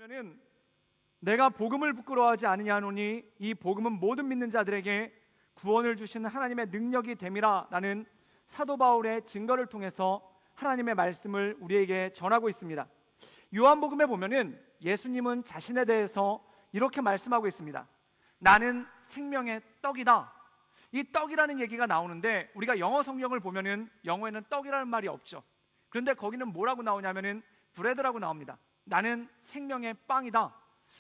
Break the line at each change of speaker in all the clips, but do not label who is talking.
보면은 내가 복음을 부끄러워하지 아니하노니 이 복음은 모든 믿는 자들에게 구원을 주시는 하나님의 능력이 됨이라라는 사도 바울의 증거를 통해서 하나님의 말씀을 우리에게 전하고 있습니다. 요한복음에 보면은 예수님은 자신에 대해서 이렇게 말씀하고 있습니다. 나는 생명의 떡이다. 이 떡이라는 얘기가 나오는데 우리가 영어 성경을 보면은 영어에는 떡이라는 말이 없죠. 그런데 거기는 뭐라고 나오냐면은 브레드라고 나옵니다. 나는 생명의 빵이다.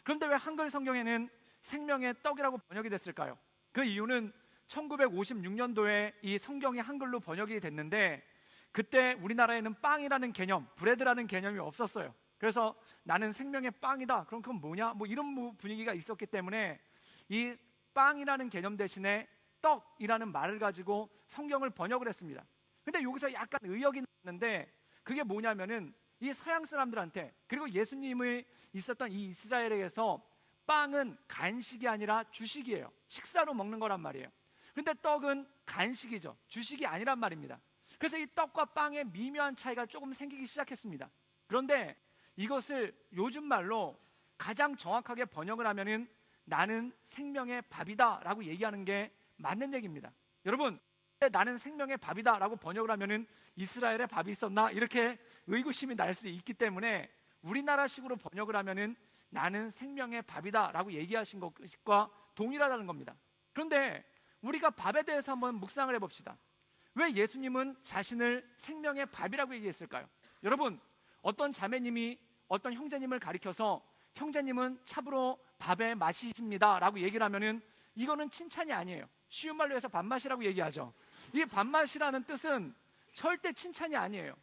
그런데 왜 한글 성경에는 생명의 떡이라고 번역이 됐을까요? 그 이유는 1956년도에 이 성경이 한글로 번역이 됐는데 그때 우리나라에는 빵이라는 개념, 브레드라는 개념이 없었어요. 그래서 나는 생명의 빵이다. 그럼 그건 뭐냐? 뭐 이런 분위기가 있었기 때문에 이 빵이라는 개념 대신에 떡이라는 말을 가지고 성경을 번역을 했습니다. 근데 여기서 약간 의역이 나는데 그게 뭐냐면은 이 서양 사람들한테 그리고 예수님이 있었던 이 이스라엘에게서 빵은 간식이 아니라 주식이에요. 식사로 먹는 거란 말이에요. 근데 떡은 간식이죠. 주식이 아니란 말입니다. 그래서 이 떡과 빵의 미묘한 차이가 조금 생기기 시작했습니다. 그런데 이것을 요즘 말로 가장 정확하게 번역을 하면은 나는 생명의 밥이다 라고 얘기하는 게 맞는 얘기입니다. 여러분, 나는 생명의 밥이다 라고 번역을 하면은 이스라엘에 밥이 있었나? 이렇게 의구심이 날 수 있기 때문에 우리나라식으로 번역을 하면은 나는 생명의 밥이다 라고 얘기하신 것과 동일하다는 겁니다. 그런데 우리가 밥에 대해서 한번 묵상을 해봅시다. 왜 예수님은 자신을 생명의 밥이라고 얘기했을까요? 여러분, 어떤 자매님이 어떤 형제님을 가리켜서 형제님은 참으로 밥의 맛이십니다 라고 얘기를 하면은 이거는 칭찬이 아니에요. 쉬운 말로 해서 밥맛이라고 얘기하죠. 이 밥맛이라는 뜻은 절대 칭찬이 아니에요.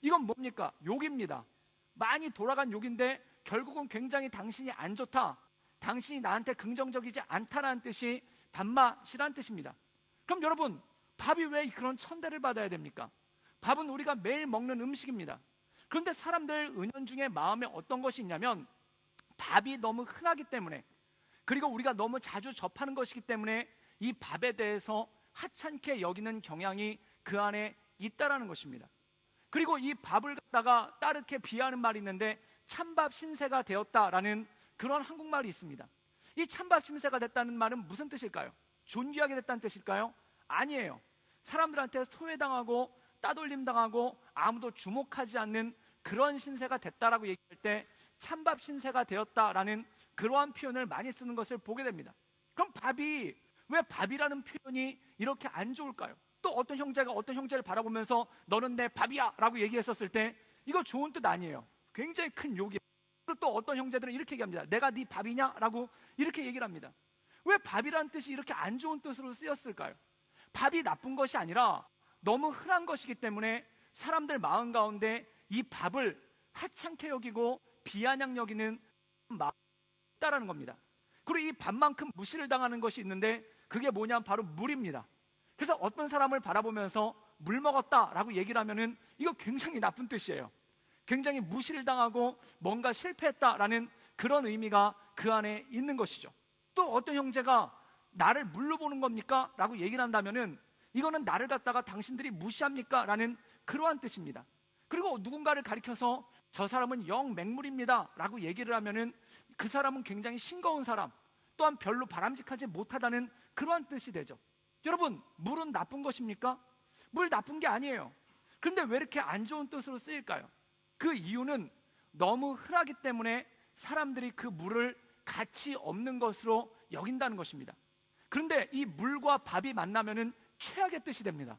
이건 뭡니까? 욕입니다. 많이 돌아간 욕인데 결국은 굉장히 당신이 안 좋다, 당신이 나한테 긍정적이지 않다라는 뜻이 밥맛이라는 뜻입니다. 그럼 여러분, 밥이 왜 그런 천대를 받아야 됩니까? 밥은 우리가 매일 먹는 음식입니다. 그런데 사람들 은연중에 마음에 어떤 것이 있냐면 밥이 너무 흔하기 때문에 그리고 우리가 너무 자주 접하는 것이기 때문에 이 밥에 대해서 하찮게 여기는 경향이 그 안에 있다라는 것입니다. 그리고 이 밥을 갖다가 따르게 비하하는 말이 있는데 찬밥 신세가 되었다라는 그런 한국말이 있습니다. 이 찬밥 신세가 됐다는 말은 무슨 뜻일까요? 존귀하게 됐다는 뜻일까요? 아니에요. 사람들한테 소외당하고 따돌림당하고 아무도 주목하지 않는 그런 신세가 됐다라고 얘기할 때 찬밥 신세가 되었다라는 그러한 표현을 많이 쓰는 것을 보게 됩니다. 그럼 밥이 왜 밥이라는 표현이 이렇게 안 좋을까요? 또 어떤 형제가 어떤 형제를 바라보면서 너는 내 밥이야 라고 얘기했었을 때 이거 좋은 뜻 아니에요. 굉장히 큰 욕이에요. 그리고 또 어떤 형제들은 이렇게 얘기합니다. 내가 네 밥이냐? 라고 이렇게 얘기를 합니다. 왜 밥이라는 뜻이 이렇게 안 좋은 뜻으로 쓰였을까요? 밥이 나쁜 것이 아니라 너무 흔한 것이기 때문에 사람들 마음 가운데 이 밥을 하찮게 여기고 비아냥 여기는 마음이 있다라는 겁니다. 그리고 이 밥만큼 무시를 당하는 것이 있는데 그게 뭐냐면 바로 물입니다. 그래서 어떤 사람을 바라보면서 물 먹었다라고 얘기를 하면은 이거 굉장히 나쁜 뜻이에요. 굉장히 무시를 당하고 뭔가 실패했다라는 그런 의미가 그 안에 있는 것이죠. 또 어떤 형제가 나를 물로 보는 겁니까? 라고 얘기를 한다면은 이거는 나를 갖다가 당신들이 무시합니까? 라는 그러한 뜻입니다. 그리고 누군가를 가리켜서 저 사람은 영 맹물입니다 라고 얘기를 하면은 그 사람은 굉장히 싱거운 사람, 또한 별로 바람직하지 못하다는 그러한 뜻이 되죠. 여러분, 물은 나쁜 것입니까? 물 나쁜 게 아니에요. 그런데 왜 이렇게 안 좋은 뜻으로 쓰일까요? 그 이유는 너무 흔하기 때문에 사람들이 그 물을 가치 없는 것으로 여긴다는 것입니다. 그런데 이 물과 밥이 만나면은 최악의 뜻이 됩니다.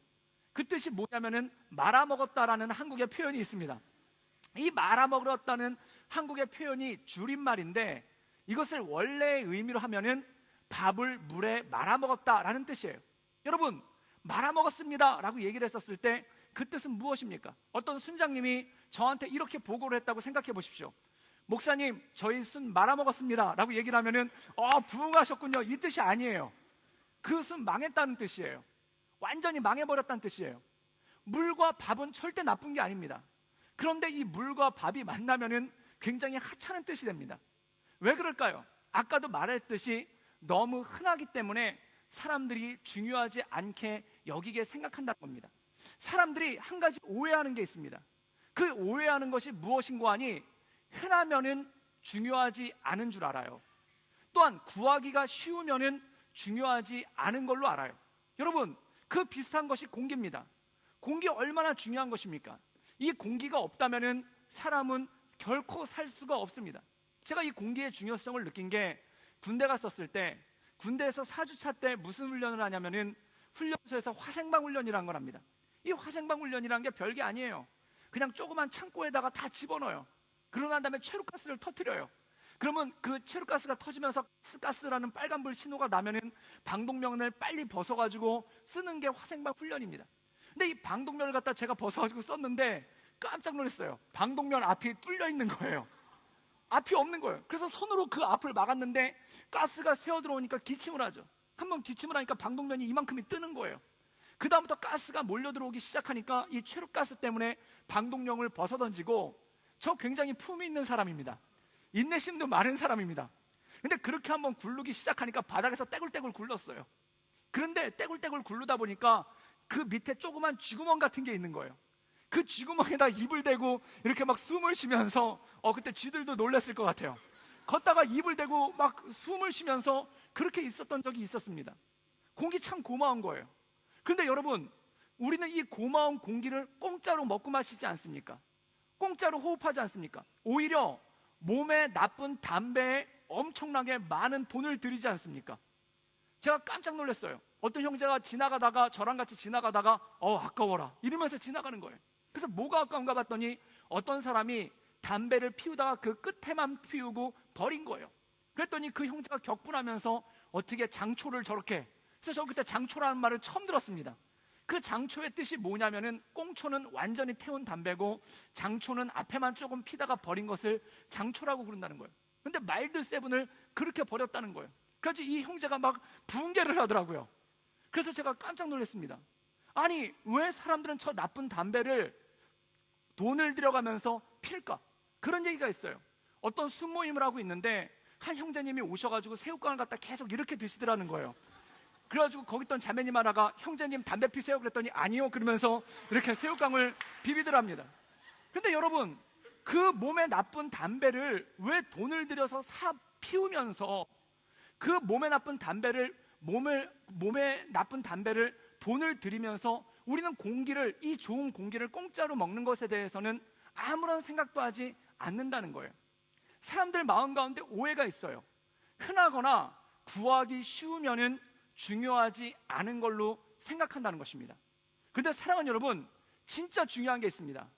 그 뜻이 뭐냐면은 말아먹었다라는 한국의 표현이 있습니다. 이 말아먹었다는 한국의 표현이 줄임말인데 이것을 원래의 의미로 하면은 밥을 물에 말아먹었다라는 뜻이에요. 여러분, 말아먹었습니다 라고 얘기를 했었을 때 그 뜻은 무엇입니까? 어떤 순장님이 저한테 이렇게 보고를 했다고 생각해 보십시오. 목사님, 저희 순 말아먹었습니다 라고 얘기를 하면은 부응하셨군요, 이 뜻이 아니에요. 그 순 망했다는 뜻이에요. 완전히 망해버렸다는 뜻이에요. 물과 밥은 절대 나쁜 게 아닙니다. 그런데 이 물과 밥이 만나면은 굉장히 하찮은 뜻이 됩니다. 왜 그럴까요? 아까도 말했듯이 너무 흔하기 때문에 사람들이 중요하지 않게 여기게 생각한다는 겁니다. 사람들이 한 가지 오해하는 게 있습니다. 그 오해하는 것이 무엇인고 하니 흔하면은 중요하지 않은 줄 알아요. 또한 구하기가 쉬우면은 중요하지 않은 걸로 알아요. 여러분, 그 비슷한 것이 공기입니다. 공기 얼마나 중요한 것입니까? 이 공기가 없다면은 사람은 결코 살 수가 없습니다. 제가 이 공기의 중요성을 느낀 게 군대 갔었을 때, 군대에서 4주차 때 무슨 훈련을 하냐면은 훈련소에서 화생방 훈련이라는 걸 합니다. 이 화생방 훈련이라는 게 별게 아니에요. 그냥 조그만 창고에다가 다 집어넣어요. 그러고 난 다음에 최루가스를 터뜨려요. 그러면 그 최루가스가 터지면서 가스라는 빨간불 신호가 나면은 방독면을 빨리 벗어가지고 쓰는 게 화생방 훈련입니다. 근데 이 방독면을 갖다 제가 벗어가지고 썼는데 깜짝 놀랐어요. 방독면 앞이 뚫려 있는 거예요. 앞이 없는 거예요. 그래서 손으로 그 앞을 막았는데 가스가 새어 들어오니까 기침을 하죠. 한번 기침을 하니까 방독면이 이만큼이 뜨는 거예요. 그 다음부터 가스가 몰려 들어오기 시작하니까 이 최루가스 때문에 방독면을 벗어던지고, 저 굉장히 품이 있는 사람입니다. 인내심도 많은 사람입니다. 근데 그렇게 한번 굴르기 시작하니까 바닥에서 떼굴떼굴 굴렀어요. 그런데 떼굴떼굴 굴르다 보니까 그 밑에 조그만 쥐구멍 같은 게 있는 거예요. 그 쥐구멍에다 입을 대고 이렇게 막 숨을 쉬면서, 그때 쥐들도 놀랐을 것 같아요. 걷다가 입을 대고 막 숨을 쉬면서 그렇게 있었던 적이 있었습니다. 공기 참 고마운 거예요. 그런데 여러분, 우리는 이 고마운 공기를 공짜로 먹고 마시지 않습니까? 공짜로 호흡하지 않습니까? 오히려 몸에 나쁜 담배에 엄청나게 많은 돈을 들이지 않습니까? 제가 깜짝 놀랐어요. 어떤 형제가 지나가다가, 저랑 같이 지나가다가 아까워라 이러면서 지나가는 거예요. 그래서 뭐가 아까운가 봤더니 어떤 사람이 담배를 피우다가 그 끝에만 피우고 버린 거예요. 그랬더니 그 형제가 격분하면서 어떻게 장초를 저렇게, 그래서 저 그때 장초라는 말을 처음 들었습니다. 그 장초의 뜻이 뭐냐면은, 꽁초는 완전히 태운 담배고 장초는 앞에만 조금 피다가 버린 것을 장초라고 부른다는 거예요. 근데 마일드 세븐을 그렇게 버렸다는 거예요. 그래서 이 형제가 막 붕괴를 하더라고요. 그래서 제가 깜짝 놀랐습니다. 아니, 왜 사람들은 저 나쁜 담배를 돈을 들여가면서 필까? 그런 얘기가 있어요. 어떤 순모임을 하고 있는데 한 형제님이 오셔가지고 새우깡을 갖다 계속 이렇게 드시더라는 거예요. 그래가지고 거기 있던 자매님 하나가 형제님 담배 피세요? 그랬더니 아니요 그러면서 이렇게 새우깡을 비비더랍니다. 근데 여러분, 그 몸에 나쁜 담배를 왜 돈을 들여서 사 피우면서 그 몸에 나쁜 담배를 몸에 나쁜 담배를 돈을 들이면서 우리는 공기를, 이 좋은 공기를 공짜로 먹는 것에 대해서는 아무런 생각도 하지 않는다는 거예요. 사람들 마음 가운데 오해가 있어요. 흔하거나 구하기 쉬우면은 중요하지 않은 걸로 생각한다는 것입니다. 그런데 사랑하는 여러분, 진짜 중요한 게 있습니다.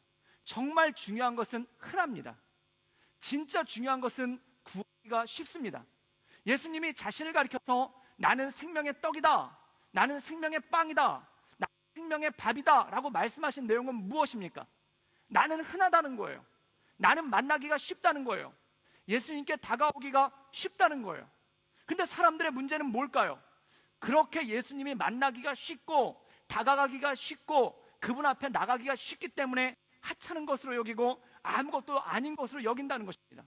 정말 중요한 것은 흔합니다. 진짜 중요한 것은 구하기가 쉽습니다. 예수님이 자신을 가리켜서 나는 생명의 떡이다, 나는 생명의 빵이다, 나는 생명의 밥이다 라고 말씀하신 내용은 무엇입니까? 나는 흔하다는 거예요. 나는 만나기가 쉽다는 거예요. 예수님께 다가오기가 쉽다는 거예요. 근데 사람들의 문제는 뭘까요? 그렇게 예수님이 만나기가 쉽고 다가가기가 쉽고 그분 앞에 나가기가 쉽기 때문에 하찮은 것으로 여기고 아무것도 아닌 것으로 여긴다는 것입니다.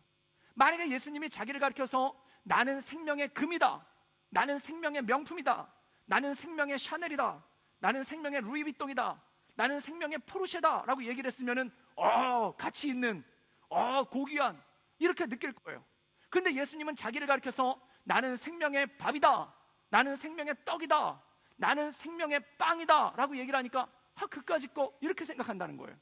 만약에 예수님이 자기를 가리켜서 나는 생명의 금이다, 나는 생명의 명품이다, 나는 생명의 샤넬이다, 나는 생명의 루이비통이다, 나는 생명의 포르쉐다 라고 얘기를 했으면은 가치 있는, 고귀한, 이렇게 느낄 거예요. 그런데 예수님은 자기를 가리켜서 나는 생명의 밥이다, 나는 생명의 떡이다, 나는 생명의 빵이다 라고 얘기를 하니까 그까짓 거 이렇게 생각한다는 거예요.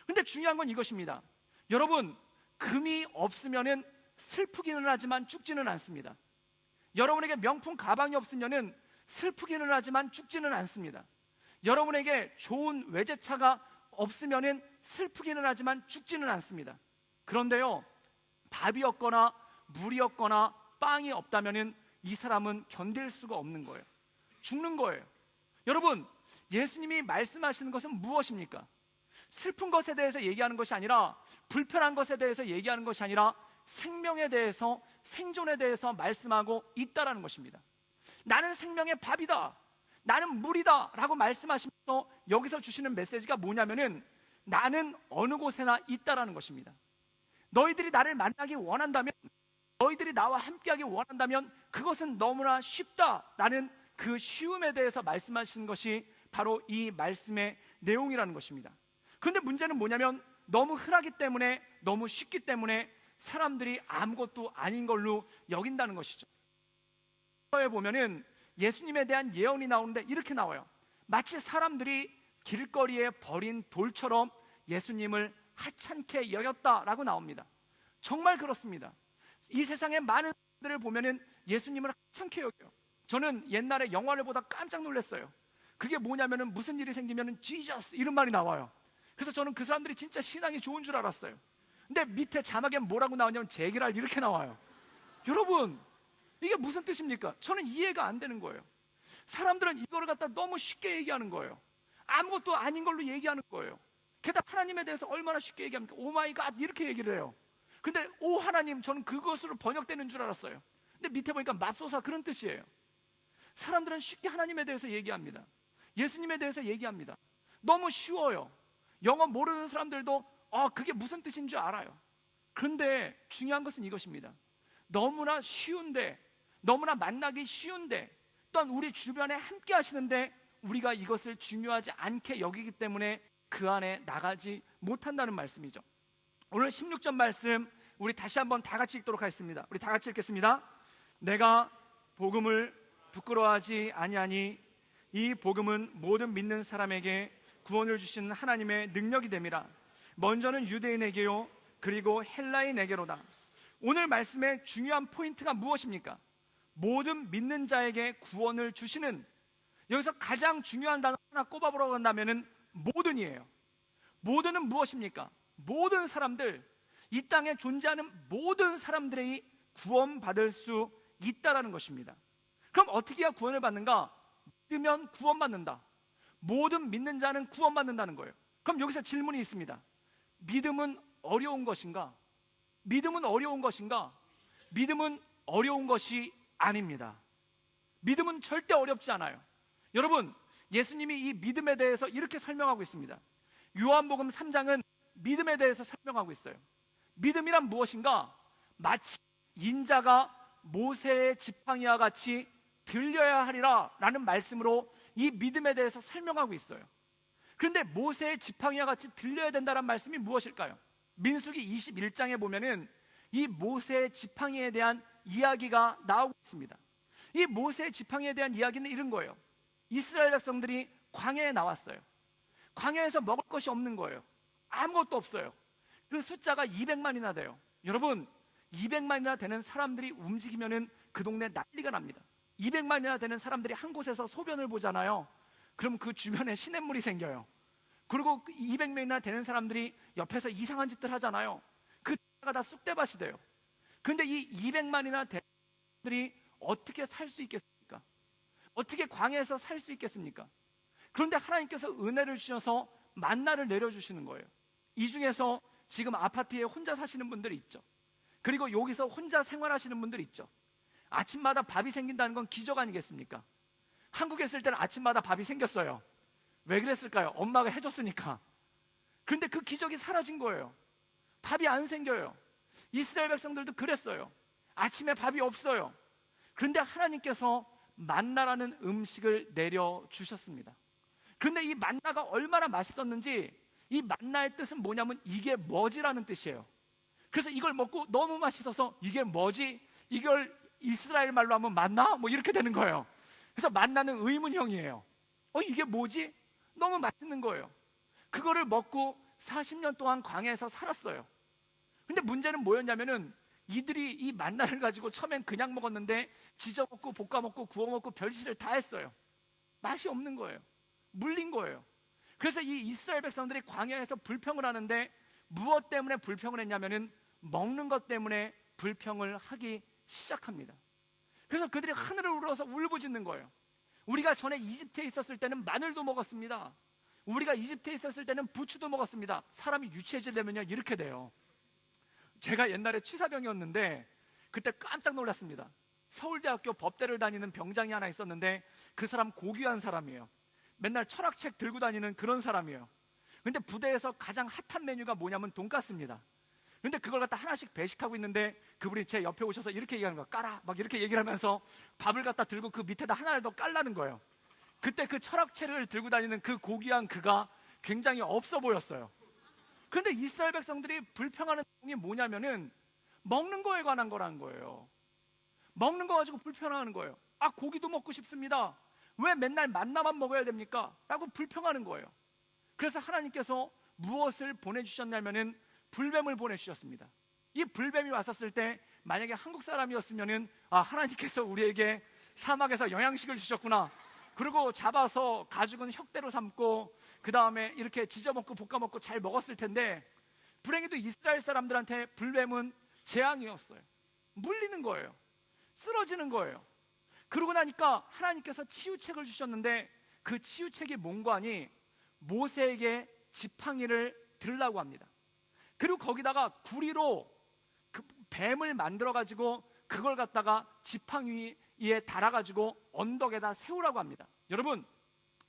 근데 중요한 건 이것입니다. 여러분, 금이 없으면은 슬프기는 하지만 죽지는 않습니다. 여러분에게 명품 가방이 없으면은 슬프기는 하지만 죽지는 않습니다. 여러분에게 좋은 외제차가 없으면은 슬프기는 하지만 죽지는 않습니다. 그런데요, 밥이 없거나 물이 없거나 빵이 없다면은 이 사람은 견딜 수가 없는 거예요. 죽는 거예요. 여러분, 예수님이 말씀하시는 것은 무엇입니까? 슬픈 것에 대해서 얘기하는 것이 아니라, 불편한 것에 대해서 얘기하는 것이 아니라 생명에 대해서, 생존에 대해서 말씀하고 있다라는 것입니다. 나는 생명의 밥이다, 나는 물이다 라고 말씀하시면서 여기서 주시는 메시지가 뭐냐면은 나는 어느 곳에나 있다라는 것입니다. 너희들이 나를 만나기 원한다면, 너희들이 나와 함께하기 원한다면 그것은 너무나 쉽다라는 그 쉬움에 대해서 말씀하시는 것이 바로 이 말씀의 내용이라는 것입니다. 그런데 문제는 뭐냐면 너무 흔하기 때문에, 너무 쉽기 때문에 사람들이 아무것도 아닌 걸로 여긴다는 것이죠. 에 보면은 예수님에 대한 예언이 나오는데 이렇게 나와요. 마치 사람들이 길거리에 버린 돌처럼 예수님을 하찮게 여겼다라고 나옵니다. 정말 그렇습니다. 이 세상의 많은 사람들을 보면은 예수님을 하찮게 여겨요. 저는 옛날에 영화를 보다 깜짝 놀랐어요. 그게 뭐냐면은 무슨 일이 생기면은 Jesus 이런 말이 나와요. 그래서 저는 그 사람들이 진짜 신앙이 좋은 줄 알았어요. 근데 밑에 자막에 뭐라고 나오냐면 제기랄 이렇게 나와요. 여러분, 이게 무슨 뜻입니까? 저는 이해가 안 되는 거예요. 사람들은 이거를 갖다 너무 쉽게 얘기하는 거예요. 아무것도 아닌 걸로 얘기하는 거예요. 게다가 하나님에 대해서 얼마나 쉽게 얘기합니까? 오 마이 갓 이렇게 얘기를 해요. 근데 오 하나님, 저는 그것으로 번역되는 줄 알았어요. 근데 밑에 보니까 맙소사 그런 뜻이에요. 사람들은 쉽게 하나님에 대해서 얘기합니다. 예수님에 대해서 얘기합니다. 너무 쉬워요. 영어 모르는 사람들도 그게 무슨 뜻인 줄 알아요. 그런데 중요한 것은 이것입니다. 너무나 쉬운데, 너무나 만나기 쉬운데, 또한 우리 주변에 함께 하시는데 우리가 이것을 중요하지 않게 여기기 때문에 그 안에 나가지 못한다는 말씀이죠. 오늘 16절 말씀 우리 다시 한번 다 같이 읽도록 하겠습니다. 우리 다 같이 읽겠습니다. 내가 복음을 부끄러워하지 아니하니 이 복음은 모든 믿는 사람에게 구원을 주시는 하나님의 능력이 됨이라. 먼저는 유대인에게요 그리고 헬라인에게로다. 오늘 말씀의 중요한 포인트가 무엇입니까? 모든 믿는 자에게 구원을 주시는, 여기서 가장 중요한 단어 하나 꼽아보라고 한다면 모든이에요. 모든은 무엇입니까? 모든 사람들, 이 땅에 존재하는 모든 사람들이 구원받을 수 있다라는 것입니다. 그럼 어떻게 해야 구원을 받는가? 믿으면 구원받는다. 모든 믿는 자는 구원받는다는 거예요. 그럼 여기서 질문이 있습니다. 믿음은 어려운 것인가? 믿음은 어려운 것인가? 믿음은 어려운 것이 아닙니다. 믿음은 절대 어렵지 않아요. 여러분, 예수님이 이 믿음에 대해서 이렇게 설명하고 있습니다. 요한복음 3장은 믿음에 대해서 설명하고 있어요. 믿음이란 무엇인가? 마치 인자가 모세의 지팡이와 같이 들려야 하리라 라는 말씀으로 이 믿음에 대해서 설명하고 있어요. 그런데 모세의 지팡이와 같이 들려야 된다는 말씀이 무엇일까요? 민수기 21장에 보면은 이 모세의 지팡이에 대한 이야기가 나오고 있습니다. 이 모세의 지팡이에 대한 이야기는 이런 거예요. 이스라엘 백성들이 광야에 나왔어요. 광야에서 먹을 것이 없는 거예요. 아무것도 없어요. 그 숫자가 200만이나 돼요. 여러분, 200만이나 되는 사람들이 움직이면은 그 동네 난리가 납니다. 200만이나 되는 사람들이 한 곳에서 소변을 보잖아요. 그럼 그 주변에 시냇물이 생겨요. 그리고 200명이나 되는 사람들이 옆에서 이상한 짓들 하잖아요. 그 X가 다 쑥대밭이 돼요. 그런데 이 200만이나 되는 사람들이 어떻게 살 수 있겠습니까? 어떻게 광야에서 살 수 있겠습니까? 그런데 하나님께서 은혜를 주셔서 만나를 내려주시는 거예요. 이 중에서 지금 아파트에 혼자 사시는 분들이 있죠. 그리고 여기서 혼자 생활하시는 분들이 있죠. 아침마다 밥이 생긴다는 건 기적 아니겠습니까? 한국에 있을 때는 아침마다 밥이 생겼어요. 왜 그랬을까요? 엄마가 해줬으니까. 그런데 그 기적이 사라진 거예요. 밥이 안 생겨요. 이스라엘 백성들도 그랬어요. 아침에 밥이 없어요. 그런데 하나님께서 만나라는 음식을 내려주셨습니다. 그런데 이 만나가 얼마나 맛있었는지, 이 만나의 뜻은 뭐냐면 이게 뭐지라는 뜻이에요. 그래서 이걸 먹고 너무 맛있어서 이게 뭐지? 이걸 이스라엘 말로 하면 만나? 뭐 이렇게 되는 거예요. 그래서 만나는 의문형이에요. 이게 뭐지? 너무 맛있는 거예요. 그거를 먹고 40년 동안 광야에서 살았어요. 근데 문제는 뭐였냐면은 이들이 이 만나를 가지고 처음엔 그냥 먹었는데 지져 먹고 볶아 먹고 구워 먹고 별짓을 다 했어요. 맛이 없는 거예요. 물린 거예요. 그래서 이 이스라엘 백성들이 광야에서 불평을 하는데 무엇 때문에 불평을 했냐면은 먹는 것 때문에 불평을 하기 시작합니다. 그래서 그들이 하늘을 우러서 울부짖는 거예요. 우리가 전에 이집트에 있었을 때는 마늘도 먹었습니다. 우리가 이집트에 있었을 때는 부추도 먹었습니다. 사람이 유치해지려면요 이렇게 돼요. 제가 옛날에 취사병이었는데 그때 깜짝 놀랐습니다. 서울대학교 법대를 다니는 병장이 하나 있었는데 그 사람 고귀한 사람이에요. 맨날 철학책 들고 다니는 그런 사람이에요. 근데 부대에서 가장 핫한 메뉴가 뭐냐면 돈가스입니다. 근데 그걸 갖다 하나씩 배식하고 있는데 그분이 제 옆에 오셔서 이렇게 얘기하는 거야. 까라 막 이렇게 얘기를 하면서 밥을 갖다 들고 그 밑에다 하나를 더 깔라는 거예요. 그때 그 철학책을 들고 다니는 그 고귀한 그가 굉장히 없어 보였어요. 그런데 이스라엘 백성들이 불평하는 내용이 뭐냐면은 먹는 거에 관한 거라는 거예요. 먹는 거 가지고 불평하는 거예요. 아, 고기도 먹고 싶습니다. 왜 맨날 만나만 먹어야 됩니까? 라고 불평하는 거예요. 그래서 하나님께서 무엇을 보내주셨냐면은 불뱀을 보내주셨습니다. 이 불뱀이 왔었을 때 만약에 한국 사람이었으면은 아, 하나님께서 우리에게 사막에서 영양식을 주셨구나. 그리고 잡아서 가죽은 혁대로 삼고 그 다음에 이렇게 지져먹고 볶아먹고 잘 먹었을 텐데, 불행히도 이스라엘 사람들한테 불뱀은 재앙이었어요. 물리는 거예요. 쓰러지는 거예요. 그러고 나니까 하나님께서 치유책을 주셨는데, 그 치유책이 뭔가 하니 모세에게 지팡이를 들라고 합니다. 그리고 거기다가 구리로 그 뱀을 만들어 가지고 그걸 갖다가 지팡이에 달아가지고 언덕에다 세우라고 합니다. 여러분,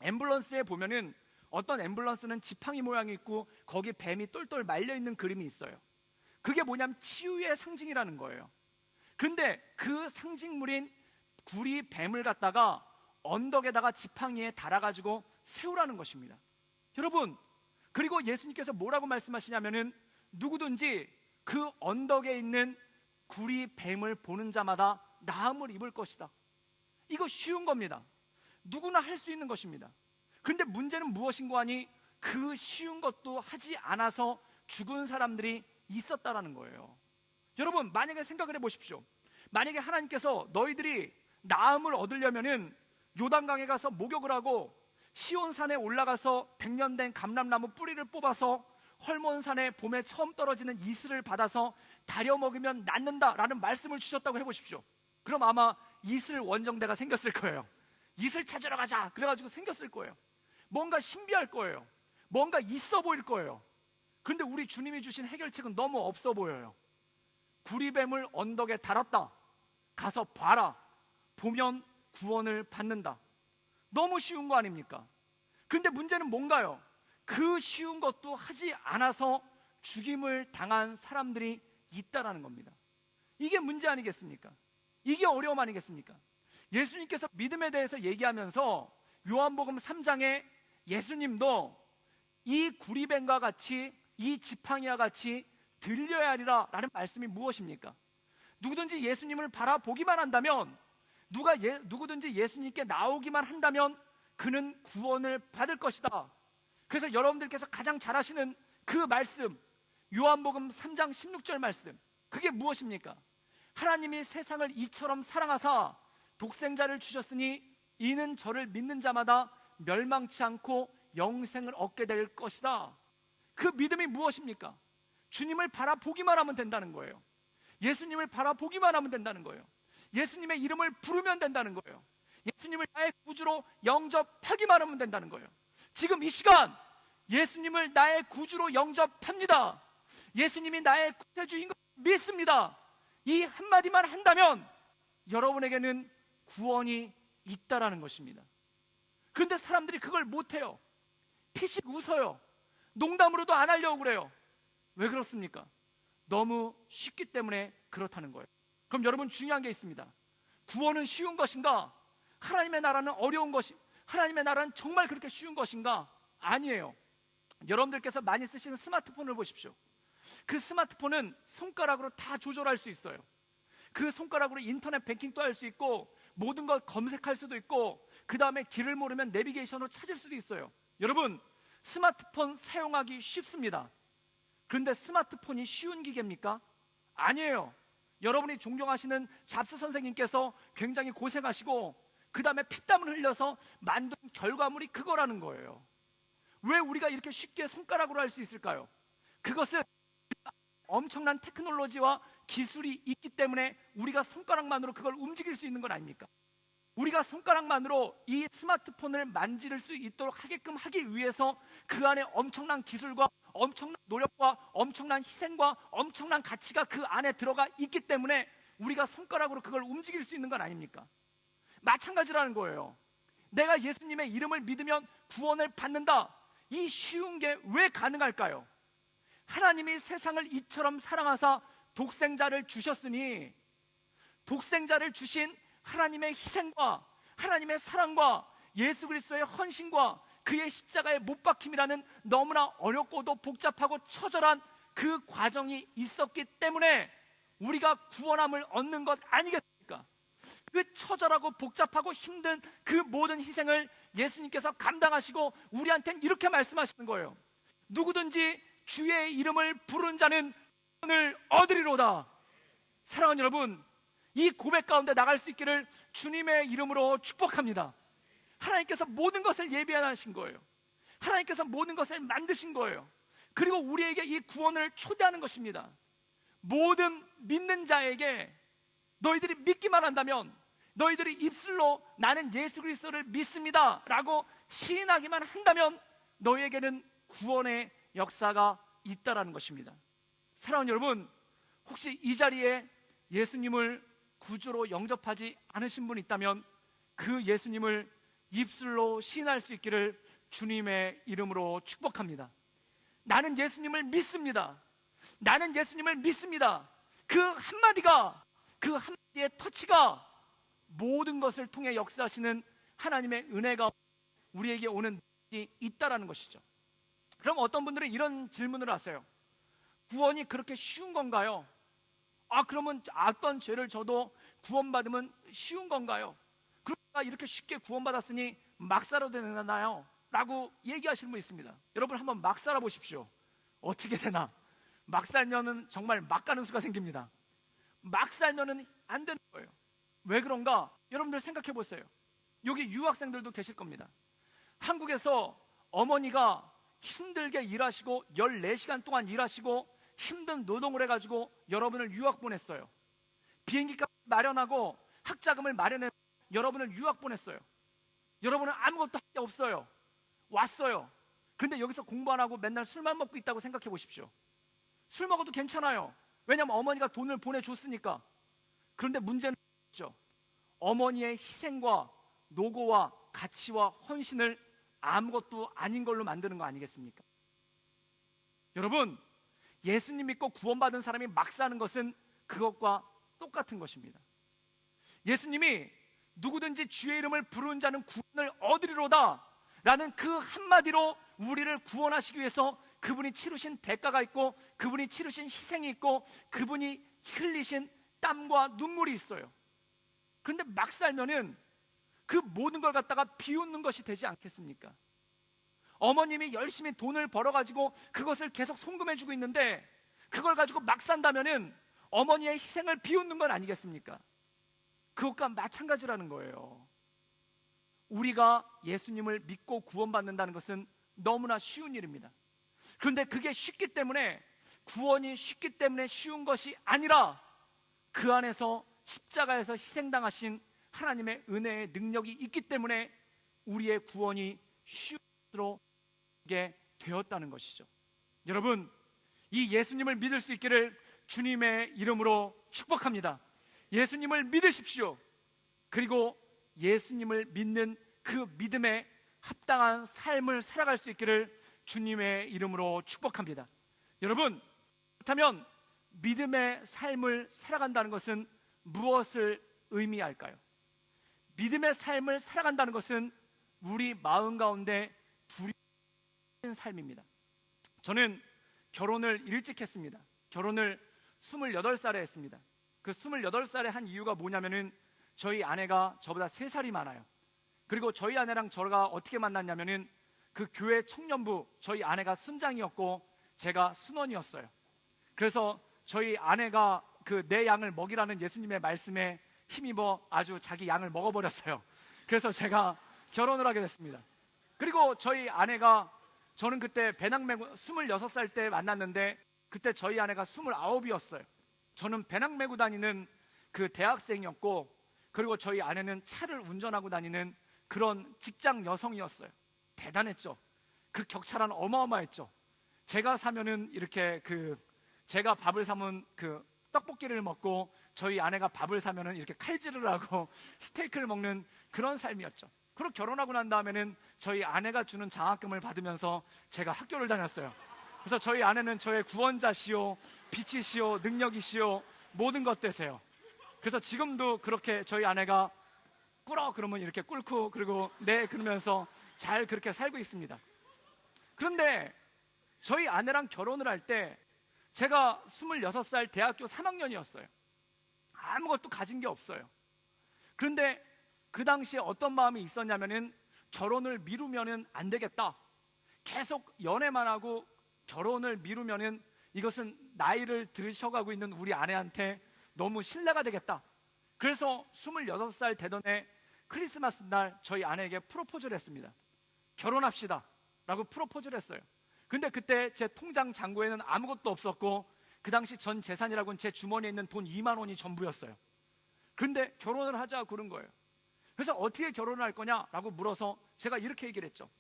앰뷸런스에 보면은 어떤 앰뷸런스는 지팡이 모양이 있고 거기 뱀이 똘똘 말려있는 그림이 있어요. 그게 뭐냐면 치유의 상징이라는 거예요. 그런데 그 상징물인 구리 뱀을 갖다가 언덕에다가 지팡이에 달아가지고 세우라는 것입니다. 여러분, 그리고 예수님께서 뭐라고 말씀하시냐면은 누구든지 그 언덕에 있는 구리 뱀을 보는 자마다 나음을 입을 것이다. 이거 쉬운 겁니다. 누구나 할 수 있는 것입니다. 그런데 문제는 무엇인고 하니 그 쉬운 것도 하지 않아서 죽은 사람들이 있었다라는 거예요. 여러분, 만약에 생각을 해보십시오. 만약에 하나님께서 너희들이 나음을 얻으려면은 요단강에 가서 목욕을 하고 시온산에 올라가서 100년 된 감람나무 뿌리를 뽑아서 헐몬산에 봄에 처음 떨어지는 이슬을 받아서 다려 먹으면 낫는다라는 말씀을 주셨다고 해보십시오. 그럼 아마 이슬 원정대가 생겼을 거예요. 이슬 찾으러 가자 그래가지고 생겼을 거예요. 뭔가 신비할 거예요. 뭔가 있어 보일 거예요. 그런데 우리 주님이 주신 해결책은 너무 없어 보여요. 구리뱀을 언덕에 달았다. 가서 봐라. 보면 구원을 받는다. 너무 쉬운 거 아닙니까? 그런데 문제는 뭔가요? 그 쉬운 것도 하지 않아서 죽임을 당한 사람들이 있다라는 겁니다. 이게 문제 아니겠습니까? 이게 어려움 아니겠습니까? 예수님께서 믿음에 대해서 얘기하면서 요한복음 3장에 예수님도 이 구리뱀과 같이 이 지팡이와 같이 들려야 하리라 라는 말씀이 무엇입니까? 누구든지 예수님을 바라보기만 한다면, 누구든지 예수님께 나오기만 한다면 그는 구원을 받을 것이다. 그래서 여러분들께서 가장 잘 아시는 그 말씀, 요한복음 3장 16절 말씀, 그게 무엇입니까? 하나님이 세상을 이처럼 사랑하사 독생자를 주셨으니 이는 저를 믿는 자마다 멸망치 않고 영생을 얻게 될 것이다. 그 믿음이 무엇입니까? 주님을 바라보기만 하면 된다는 거예요. 예수님을 바라보기만 하면 된다는 거예요. 예수님의 이름을 부르면 된다는 거예요. 예수님을 나의 구주로 영접하기만 하면 된다는 거예요. 지금 이 시간 예수님을 나의 구주로 영접합니다. 예수님이 나의 구세주인 것 믿습니다. 이 한마디만 한다면 여러분에게는 구원이 있다라는 것입니다. 그런데 사람들이 그걸 못해요. 피식 웃어요. 농담으로도 안 하려고 그래요. 왜 그렇습니까? 너무 쉽기 때문에 그렇다는 거예요. 그럼 여러분, 중요한 게 있습니다. 구원은 쉬운 것인가? 하나님의 나라는 어려운 것이, 하나님의 나라는 정말 그렇게 쉬운 것인가? 아니에요. 여러분들께서 많이 쓰시는 스마트폰을 보십시오. 그 스마트폰은 손가락으로 다 조절할 수 있어요. 그 손가락으로 인터넷 뱅킹도 할 수 있고 모든 걸 검색할 수도 있고 그 다음에 길을 모르면 내비게이션으로 찾을 수도 있어요. 여러분, 스마트폰 사용하기 쉽습니다. 그런데 스마트폰이 쉬운 기계입니까? 아니에요. 여러분이 존경하시는 잡스 선생님께서 굉장히 고생하시고 그 다음에 피땀을 흘려서 만든 결과물이 그거라는 거예요. 왜 우리가 이렇게 쉽게 손가락으로 할 수 있을까요? 그것은 엄청난 테크놀로지와 기술이 있기 때문에 우리가 손가락만으로 그걸 움직일 수 있는 건 아닙니까? 우리가 손가락만으로 이 스마트폰을 만질 수 있도록 하게끔 하기 위해서 그 안에 엄청난 기술과 엄청난 노력과 엄청난 희생과 엄청난 가치가 그 안에 들어가 있기 때문에 우리가 손가락으로 그걸 움직일 수 있는 건 아닙니까? 마찬가지라는 거예요. 내가 예수님의 이름을 믿으면 구원을 받는다. 이 쉬운 게 왜 가능할까요? 하나님이 세상을 이처럼 사랑하사 독생자를 주셨으니 독생자를 주신 하나님의 희생과 하나님의 사랑과 예수 그리스도의 헌신과 그의 십자가의 못 박힘이라는 너무나 어렵고도 복잡하고 처절한 그 과정이 있었기 때문에 우리가 구원함을 얻는 것 아니겠습니까? 그 처절하고 복잡하고 힘든 그 모든 희생을 예수님께서 감당하시고 우리한테는 이렇게 말씀하시는 거예요. 누구든지 주의 이름을 부른 자는 구원을 얻으리로다. 사랑하는 여러분, 이 고백 가운데 나갈 수 있기를 주님의 이름으로 축복합니다. 하나님께서 모든 것을 예비하신 거예요. 하나님께서 모든 것을 만드신 거예요. 그리고 우리에게 이 구원을 초대하는 것입니다. 모든 믿는 자에게 너희들이 믿기만 한다면, 너희들이 입술로 나는 예수 그리스도를 믿습니다 라고 시인하기만 한다면 너희에게는 구원의 역사가 있다라는 것입니다. 사랑하는 여러분, 혹시 이 자리에 예수님을 구주로 영접하지 않으신 분이 있다면 그 예수님을 입술로 시인할 수 있기를 주님의 이름으로 축복합니다. 나는 예수님을 믿습니다. 나는 예수님을 믿습니다. 그 한마디가, 그 한마디의 터치가 모든 것을 통해 역사하시는 하나님의 은혜가 우리에게 오는 일이 있다라는 것이죠. 그럼 어떤 분들은 이런 질문을 하세요. 구원이 그렇게 쉬운 건가요? 그러면 어떤 죄를 져도 구원받으면 쉬운 건가요? 그러니까 이렇게 쉽게 구원받았으니 막 살아도 되나요? 라고 얘기하시는 분 있습니다. 여러분 한번 막 살아보십시오. 어떻게 되나? 막 살면은 정말 막 가는 수가 생깁니다. 막 살면은 안 되는 거예요. 왜 그런가? 여러분들 생각해 보세요. 여기 유학생들도 계실 겁니다. 한국에서 어머니가 힘들게 일하시고 14시간 동안 일하시고 힘든 노동을 해가지고 여러분을 유학 보냈어요. 비행기값 마련하고 학자금을 마련해서 여러분을 유학 보냈어요. 여러분은 아무것도 할 게 없어요. 왔어요. 그런데 여기서 공부 안 하고 맨날 술만 먹고 있다고 생각해 보십시오. 술 먹어도 괜찮아요. 왜냐하면 어머니가 돈을 보내줬으니까. 그런데 문제는 있죠. 어머니의 희생과 노고와 가치와 헌신을 아무것도 아닌 걸로 만드는 거 아니겠습니까? 여러분, 예수님 믿고 구원받은 사람이 막 사는 것은 그것과 똑같은 것입니다. 예수님이 누구든지 주의 이름을 부르는 자는 구원을 얻으리로다 라는 그 한마디로 우리를 구원하시기 위해서 그분이 치르신 대가가 있고, 그분이 치르신 희생이 있고, 그분이 흘리신 땀과 눈물이 있어요. 그런데 막 살면은 그 모든 걸 갖다가 비웃는 것이 되지 않겠습니까? 어머님이 열심히 돈을 벌어가지고 그것을 계속 송금해주고 있는데 그걸 가지고 막 산다면은 어머니의 희생을 비웃는 건 아니겠습니까? 그것과 마찬가지라는 거예요. 우리가 예수님을 믿고 구원받는다는 것은 너무나 쉬운 일입니다. 그런데 그게 쉽기 때문에, 구원이 쉽기 때문에 쉬운 것이 아니라 그 안에서 십자가에서 희생당하신 하나님의 은혜의 능력이 있기 때문에 우리의 구원이 쉬움으로 되었다는 것이죠. 여러분, 이 예수님을 믿을 수 있기를 주님의 이름으로 축복합니다. 예수님을 믿으십시오. 그리고 예수님을 믿는 그 믿음에 합당한 삶을 살아갈 수 있기를 주님의 이름으로 축복합니다. 여러분, 그렇다면 믿음의 삶을 살아간다는 것은 무엇을 의미할까요? 믿음의 삶을 살아간다는 것은 우리 마음 가운데 두려운 삶입니다. 저는 결혼을 일찍 했습니다. 결혼을 28살에 했습니다. 그 28살에 한 이유가 뭐냐면은 저희 아내가 저보다 3살이 많아요. 그리고 저희 아내랑 저가 어떻게 만났냐면은 그 교회 청년부, 저희 아내가 순장이었고 제가 순원이었어요. 그래서 저희 아내가 그 내 양을 먹이라는 예수님의 말씀에 힘입어 아주 자기 양을 먹어버렸어요. 그래서 제가 결혼을 하게 됐습니다. 그리고 저희 아내가, 저는 그때 배낭 메고 26살 때 만났는데 그때 저희 아내가 29이었어요. 저는 배낭 메고 다니는 그 대학생이었고, 그리고 저희 아내는 차를 운전하고 다니는 그런 직장 여성이었어요. 대단했죠. 그 격차는 어마어마했죠. 제가 사면은 이렇게 제가 밥을 사면 그 떡볶이를 먹고 저희 아내가 밥을 사면은 이렇게 칼질을 하고 스테이크를 먹는 그런 삶이었죠. 그리고 결혼하고 난 다음에는 저희 아내가 주는 장학금을 받으면서 제가 학교를 다녔어요. 그래서 저희 아내는 저의 구원자시오, 빛이시오, 능력이시오, 모든 것 되세요. 그래서 지금도 그렇게 저희 아내가 꿇어 그러면 이렇게 꿇고, 그리고 네 그러면서 잘 그렇게 살고 있습니다. 그런데 저희 아내랑 결혼을 할 때 제가 26살 대학교 3학년이었어요. 아무것도 가진 게 없어요. 그런데 그 당시에 어떤 마음이 있었냐면은 결혼을 미루면은 안 되겠다. 계속 연애만 하고 결혼을 미루면은 이것은 나이를 들으셔가고 있는 우리 아내한테 너무 신뢰가 되겠다. 그래서 26살 되던 해 크리스마스 날 저희 아내에게 프로포즈를 했습니다. 결혼합시다 라고 프로포즈를 했어요. 근데 그때 제 통장 잔고에는 아무것도 없었고 그 당시 전 재산이라고는 제 주머니에 있는 돈 2만 원이 전부였어요. 그런데 결혼을 하자고 그런 거예요. 그래서 어떻게 결혼을 할 거냐라고 물어서 제가 이렇게 얘기를 했죠.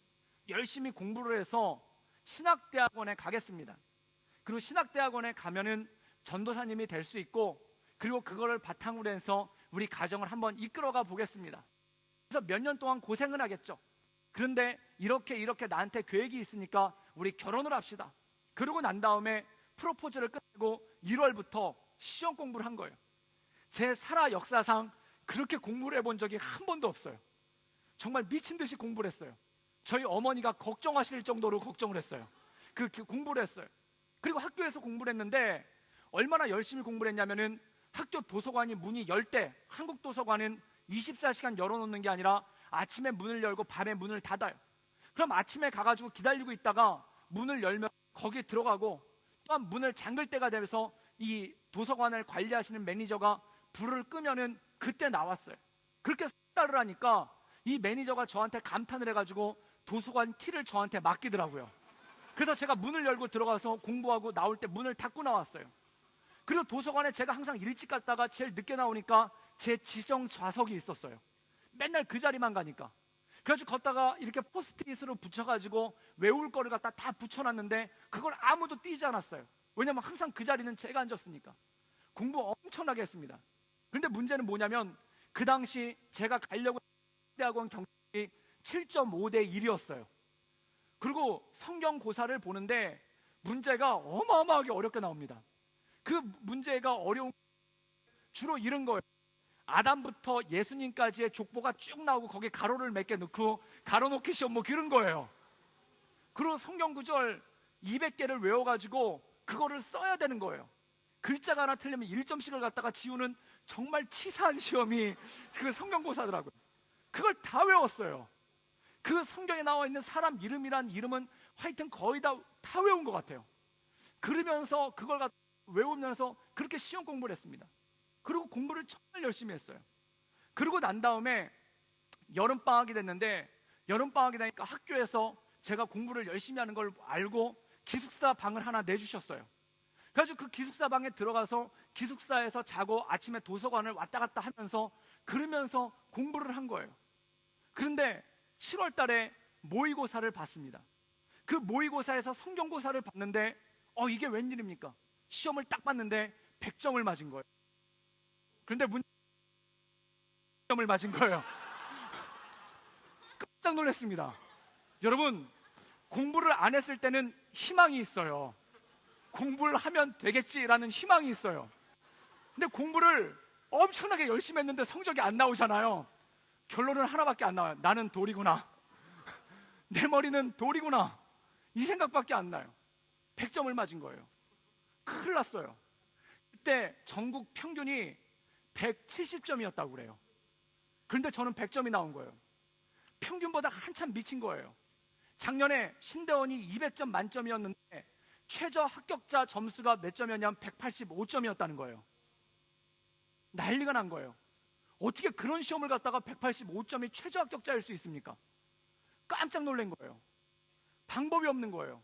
열심히 공부를 해서 신학대학원에 가겠습니다. 그리고 신학대학원에 가면은 전도사님이 될 수 있고, 그리고 그거를 바탕으로 해서 우리 가정을 한번 이끌어가 보겠습니다. 그래서 몇 년 동안 고생을 하겠죠. 그런데 이렇게 나한테 계획이 있으니까 우리 결혼을 합시다. 그러고 난 다음에 프로포즈를 끝내고 1월부터 시험 공부를 한 거예요. 제 살아 역사상 그렇게 공부를 해본 적이 한 번도 없어요. 정말 미친 듯이 공부를 했어요. 저희 어머니가 걱정하실 정도로 걱정을 했어요. 그 공부를 했어요. 그리고 학교에서 공부를 했는데 얼마나 열심히 공부를 했냐면은 학교 도서관이 문이 열 때, 한국 도서관은 24시간 열어놓는 게 아니라 아침에 문을 열고 밤에 문을 닫아요. 그럼 아침에 가가지고 기다리고 있다가 문을 열면 거기에 들어가고, 또한 문을 잠글 때가 되면서 이 도서관을 관리하시는 매니저가 불을 끄면은 그때 나왔어요. 그렇게 석 달을 하니까 이 매니저가 저한테 감탄을 해가지고 도서관 키를 저한테 맡기더라고요. 그래서 제가 문을 열고 들어가서 공부하고 나올 때 문을 닫고 나왔어요. 그리고 도서관에 제가 항상 일찍 갔다가 제일 늦게 나오니까 제 지정 좌석이 있었어요. 맨날 그 자리만 가니까. 그래가지고 걷다가 이렇게 포스트잇으로 붙여가지고 외울 거를 갖다 다 붙여놨는데 그걸 아무도 띄지 않았어요. 왜냐면 항상 그 자리는 제가 앉았으니까. 공부 엄청나게 했습니다. 그런데 문제는 뭐냐면 그 당시 제가 가려고 대학원 경쟁이 7.5대 1이었어요. 그리고 성경고사를 보는데 문제가 어마어마하게 어렵게 나옵니다. 그 문제가 어려운 주로 이런 거예요. 아담부터 예수님까지의 족보가 쭉 나오고 거기에 가로를 몇 개 넣고 가로놓기 시험 뭐 그런 거예요. 그리고 성경 구절 200개를 외워가지고 그거를 써야 되는 거예요. 글자가 하나 틀리면 1점씩을 갖다가 지우는 정말 치사한 시험이 그 성경고사더라고요. 그걸 다 외웠어요. 그 성경에 나와 있는 사람 이름이란 이름은 하여튼 거의 다 외운 것 같아요. 그러면서 그걸 외우면서 그렇게 시험 공부를 했습니다. 그리고 공부를 정말 열심히 했어요. 그러고 난 다음에 여름방학이 됐는데, 여름방학이 되니까 학교에서 제가 공부를 열심히 하는 걸 알고 기숙사 방을 하나 내주셨어요. 그래가지고 그 기숙사 방에 들어가서 기숙사에서 자고 아침에 도서관을 왔다 갔다 하면서 그러면서 공부를 한 거예요. 그런데 7월 달에 모의고사를 봤습니다. 그 모의고사에서 성경고사를 봤는데 이게 웬일입니까? 시험을 딱 봤는데 100점을 맞은 거예요. 그런데 100점을 맞은 거예요. 깜짝 놀랐습니다. 여러분, 공부를 안 했을 때는 희망이 있어요. 공부를 하면 되겠지라는 희망이 있어요. 근데 공부를 엄청나게 열심히 했는데 성적이 안 나오잖아요. 결론은 하나밖에 안 나와요. 나는 돌이구나. 내 머리는 돌이구나. 이 생각밖에 안 나요. 100점을 맞은 거예요. 큰일 났어요. 그때 전국 평균이 170점이었다고 그래요. 그런데 저는 100점이 나온 거예요. 평균보다 한참 미친 거예요. 작년에 신대원이 200점 만점이었는데 최저 합격자 점수가 몇 점이었냐면 185점이었다는 거예요. 난리가 난 거예요. 어떻게 그런 시험을 갖다가 185점이 최저 합격자일 수 있습니까? 깜짝 놀란 거예요. 방법이 없는 거예요.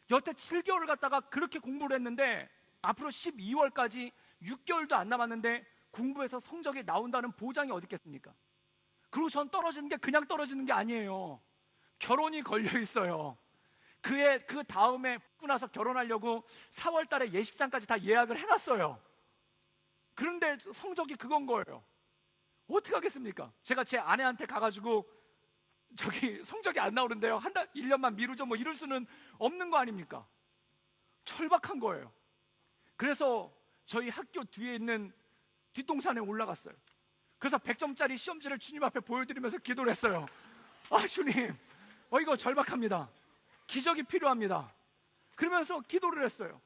여태 7개월을 갖다가 그렇게 공부를 했는데 앞으로 12월까지 6개월도 안 남았는데 공부해서 성적이 나온다는 보장이 어디 있겠습니까? 그리고 전 떨어지는 게 그냥 떨어지는 게 아니에요. 결혼이 걸려 있어요. 그 다음에 붙고 나서 결혼하려고 4월 달에 예식장까지 다 예약을 해놨어요. 그런데 성적이 그건 거예요. 어떻게 하겠습니까? 제가 제 아내한테 가가지고 성적이 안 나오는데요, 1년만 미루죠 뭐 이럴 수는 없는 거 아닙니까? 철박한 거예요. 그래서 저희 학교 뒤에 있는 뒷동산에 올라갔어요. 그래서 100점짜리 시험지를 주님 앞에 보여드리면서 기도를 했어요. 주님, 이거 절박합니다. 기적이 필요합니다. 그러면서 기도를 했어요.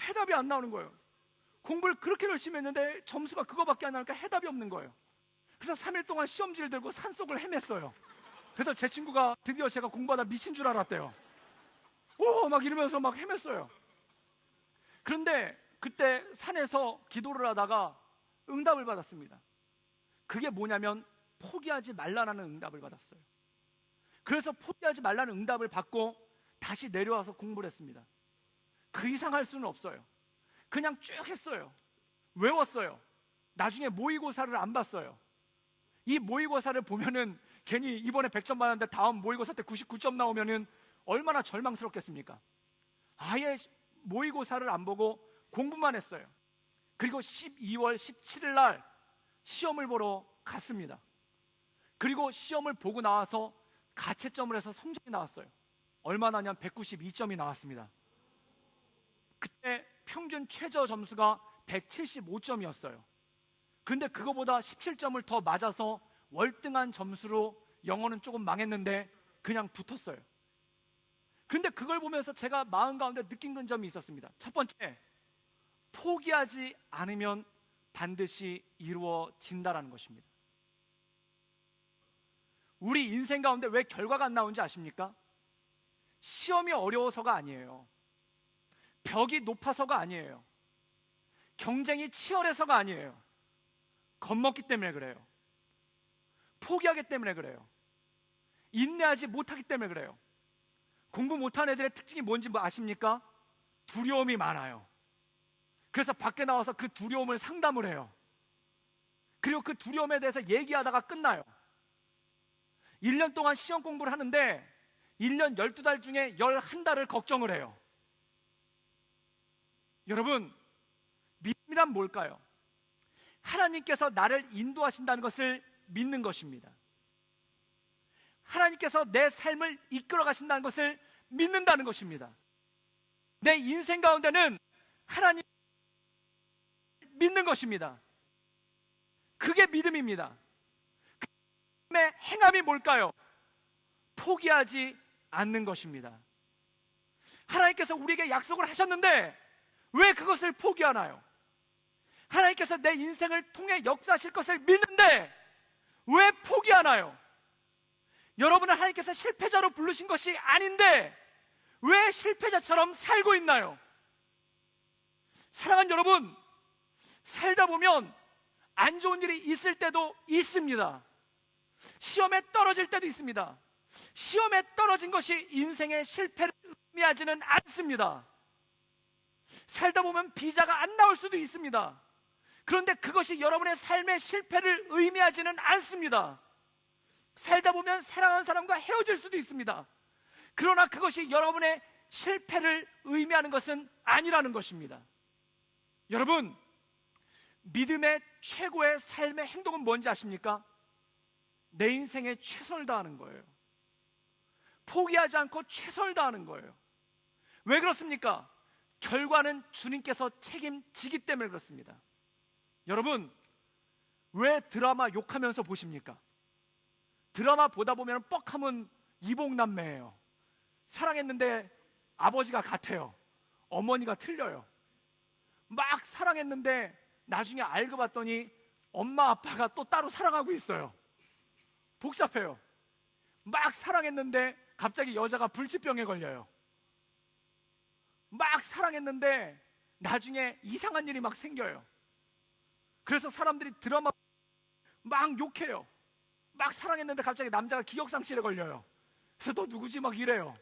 해답이 안 나오는 거예요. 공부를 그렇게 열심히 했는데 점수가 그거밖에 안 나니까 해답이 없는 거예요. 그래서 3일 동안 시험지를 들고 산속을 헤맸어요. 그래서 제 친구가 드디어 제가 공부하다 미친 줄 알았대요. 오, 막 이러면서 막 헤맸어요. 그런데 그때 산에서 기도를 하다가 응답을 받았습니다. 그게 뭐냐면 포기하지 말라는 응답을 받았어요. 그래서 포기하지 말라는 응답을 받고 다시 내려와서 공부를 했습니다. 그 이상 할 수는 없어요. 그냥 쭉 했어요. 외웠어요. 나중에 모의고사를 안 봤어요. 이 모의고사를 보면은 괜히 이번에 100점 받았는데 다음 모의고사 때 99점 나오면은 얼마나 절망스럽겠습니까? 아예 모의고사를 안 보고 공부만 했어요. 그리고 12월 17일 날 시험을 보러 갔습니다. 그리고 시험을 보고 나와서 가채점을 해서 성적이 나왔어요. 얼마나냐면 192점이 나왔습니다. 그때 평균 최저 점수가 175점이었어요. 그런데 그거보다 17점을 더 맞아서 월등한 점수로 영어는 조금 망했는데 그냥 붙었어요. 그런데 그걸 보면서 제가 마음 가운데 느낀 점이 있었습니다. 첫 번째, 포기하지 않으면 반드시 이루어진다라는 것입니다. 우리 인생 가운데 왜 결과가 안 나오는지 아십니까? 시험이 어려워서가 아니에요. 벽이 높아서가 아니에요. 경쟁이 치열해서가 아니에요. 겁먹기 때문에 그래요. 포기하기 때문에 그래요. 인내하지 못하기 때문에 그래요. 공부 못하는 애들의 특징이 뭔지 아십니까? 두려움이 많아요. 그래서 밖에 나와서 그 두려움을 상담을 해요. 그리고 그 두려움에 대해서 얘기하다가 끝나요. 1년 동안 시험 공부를 하는데 1년 12달 중에 11달을 걱정을 해요. 여러분, 믿음이란 뭘까요? 하나님께서 나를 인도하신다는 것을 믿는 것입니다. 하나님께서 내 삶을 이끌어 가신다는 것을 믿는다는 것입니다. 내 인생 가운데는 하나님 믿는 것입니다. 그게 믿음입니다. 그 믿음의 행함이 뭘까요? 포기하지 않는 것입니다. 하나님께서 우리에게 약속을 하셨는데 왜 그것을 포기하나요? 하나님께서 내 인생을 통해 역사하실 것을 믿는데 왜 포기하나요? 여러분을 하나님께서 실패자로 부르신 것이 아닌데 왜 실패자처럼 살고 있나요? 사랑하는 여러분, 살다 보면 안 좋은 일이 있을 때도 있습니다. 시험에 떨어질 때도 있습니다. 시험에 떨어진 것이 인생의 실패를 의미하지는 않습니다. 살다 보면 비자가 안 나올 수도 있습니다. 그런데 그것이 여러분의 삶의 실패를 의미하지는 않습니다. 살다 보면 사랑하는 사람과 헤어질 수도 있습니다. 그러나 그것이 여러분의 실패를 의미하는 것은 아니라는 것입니다. 여러분, 믿음의 최고의 삶의 행동은 뭔지 아십니까? 내 인생에 최선을 다하는 거예요. 포기하지 않고 최선을 다하는 거예요. 왜 그렇습니까? 결과는 주님께서 책임지기 때문에 그렇습니다. 여러분, 왜 드라마 욕하면서 보십니까? 드라마 보다 보면 뻑하면 이복남매예요. 사랑했는데 아버지가 같아요. 어머니가 틀려요. 막 사랑했는데 나중에 알고 봤더니 엄마 아빠가 또 따로 사랑하고 있어요. 복잡해요. 막 사랑했는데 갑자기 여자가 불치병에 걸려요. 막 사랑했는데 나중에 이상한 일이 막 생겨요. 그래서 사람들이 드라마 막 욕해요. 막 사랑했는데 갑자기 남자가 기억상실에 걸려요. 그래서 너 누구지? 막 이래요.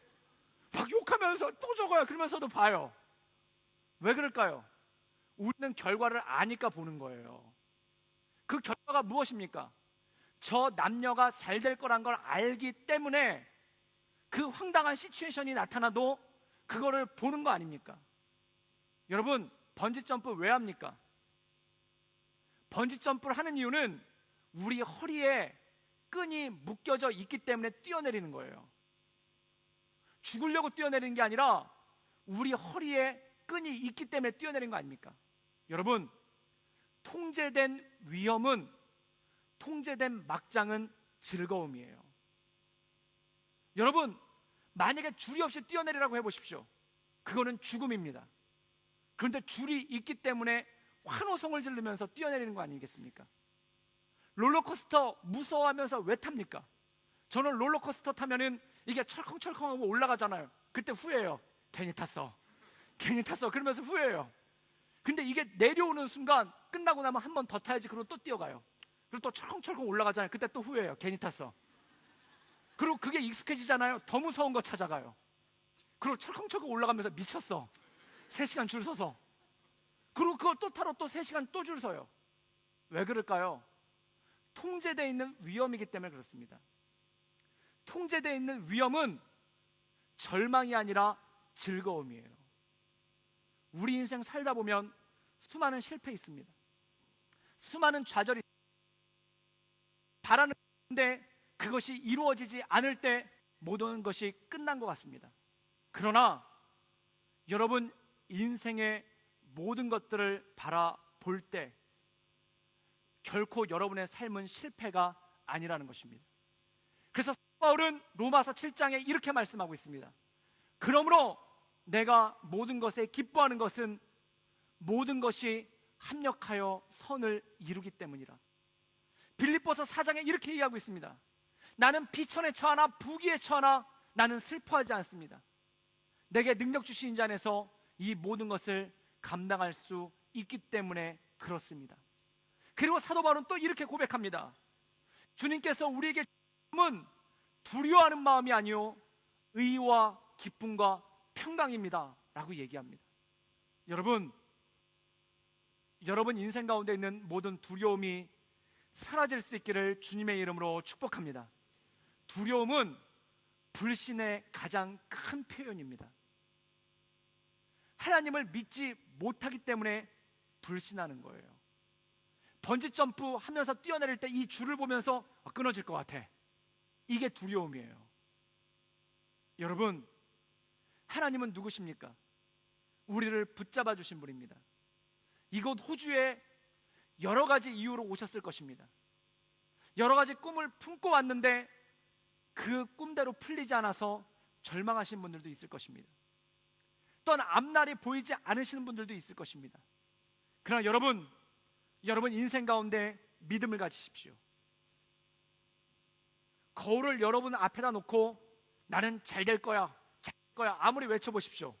막 욕하면서 또 적어요. 그러면서도 봐요. 왜 그럴까요? 우리는 결과를 아니까 보는 거예요. 그 결과가 무엇입니까? 저 남녀가 잘 될 거란 걸 알기 때문에 그 황당한 시츄에이션이 나타나도 그거를 보는 거 아닙니까? 여러분, 번지점프 왜 합니까? 번지점프를 하는 이유는 우리 허리에 끈이 묶여져 있기 때문에 뛰어내리는 거예요. 죽으려고 뛰어내리는 게 아니라 우리 허리에 끈이 있기 때문에 뛰어내리는 거 아닙니까? 여러분, 통제된 위험은, 통제된 막장은 즐거움이에요. 여러분, 만약에 줄이 없이 뛰어내리라고 해보십시오. 그거는 죽음입니다. 그런데 줄이 있기 때문에 환호성을 지르면서 뛰어내리는 거 아니겠습니까? 롤러코스터 무서워하면서 왜 탑니까? 저는 롤러코스터 타면은 이게 철컹철컹하고 올라가잖아요. 그때 후회해요. 괜히 탔어. 그러면서 후회해요. 근데 이게 내려오는 순간 끝나고 나면 한 번 더 타야지. 그리고 또 뛰어가요. 그리고 또 철컹철컹 올라가잖아요. 그때 또 후회해요. 괜히 탔어. 그리고 그게 익숙해지잖아요. 더 무서운 거 찾아가요. 그리고 철컹철컹 올라가면서 미쳤어. 3시간 줄 서서. 그리고 그걸 또 타러 또 3시간 또 줄 서요. 왜 그럴까요? 통제되어 있는 위험이기 때문에 그렇습니다. 통제되어 있는 위험은 절망이 아니라 즐거움이에요. 우리 인생 살다 보면 수많은 실패 있습니다. 수많은 좌절이 바라는데 그것이 이루어지지 않을 때 모든 것이 끝난 것 같습니다. 그러나 여러분 인생의 모든 것들을 바라볼 때 결코 여러분의 삶은 실패가 아니라는 것입니다. 그래서 바울은 로마서 7장에 이렇게 말씀하고 있습니다. 그러므로 내가 모든 것에 기뻐하는 것은 모든 것이 합력하여 선을 이루기 때문이라. 빌립보서 4장에 이렇게 얘기하고 있습니다. 나는 비천에 처하나 부귀에 처하나 나는 슬퍼하지 않습니다. 내게 능력 주신 자 안에서 이 모든 것을 감당할 수 있기 때문에 그렇습니다. 그리고 사도 바울은 또 이렇게 고백합니다. 주님께서 우리에게 주님은 두려워하는 마음이 아니요 의와 기쁨과 평강입니다 라고 얘기합니다. 여러분 인생 가운데 있는 모든 두려움이 사라질 수 있기를 주님의 이름으로 축복합니다. 두려움은 불신의 가장 큰 표현입니다. 하나님을 믿지 못하기 때문에 불신하는 거예요. 번지점프 하면서 뛰어내릴 때 이 줄을 보면서 끊어질 것 같아. 이게 두려움이에요. 여러분, 하나님은 누구십니까? 우리를 붙잡아 주신 분입니다. 이곳 호주에 여러 가지 이유로 오셨을 것입니다. 여러 가지 꿈을 품고 왔는데 그 꿈대로 풀리지 않아서 절망하신 분들도 있을 것입니다. 또한 앞날이 보이지 않으시는 분들도 있을 것입니다. 그러나 여러분 인생 가운데 믿음을 가지십시오. 거울을 여러분 앞에다 놓고 나는 잘 될 거야 아무리 외쳐보십시오.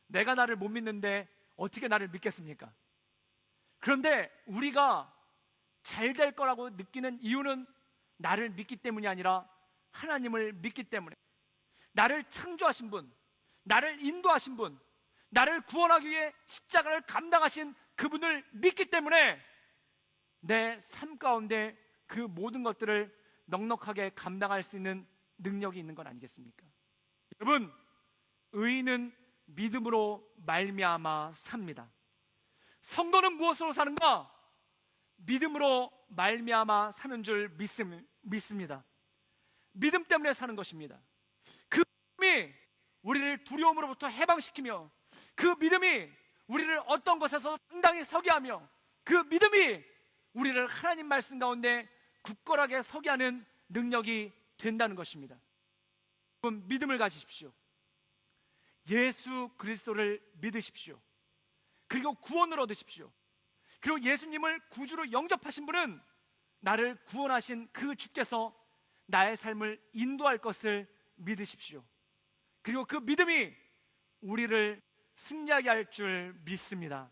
내가 나를 못 믿는데 어떻게 나를 믿겠습니까? 그런데 우리가 잘 될 거라고 느끼는 이유는 나를 믿기 때문이 아니라 하나님을 믿기 때문에, 나를 창조하신 분, 나를 인도하신 분, 나를 구원하기 위해 십자가를 감당하신 그분을 믿기 때문에 내 삶 가운데 그 모든 것들을 넉넉하게 감당할 수 있는 능력이 있는 건 아니겠습니까? 여러분, 의인은 믿음으로 말미암아 삽니다. 성도는 무엇으로 사는가? 믿음으로 말미암아 사는 줄 믿습니다. 믿음 때문에 사는 것입니다. 그 믿음이 우리를 두려움으로부터 해방시키며, 그 믿음이 우리를 어떤 것에서 당당히 서게 하며, 그 믿음이 우리를 하나님 말씀 가운데 굳건하게 서게 하는 능력이 된다는 것입니다. 여러분, 믿음을 가지십시오. 예수 그리스도를 믿으십시오. 그리고 구원을 얻으십시오. 그리고 예수님을 구주로 영접하신 분은 나를 구원하신 그 주께서 나의 삶을 인도할 것을 믿으십시오. 그리고 그 믿음이 우리를 승리하게 할 줄 믿습니다.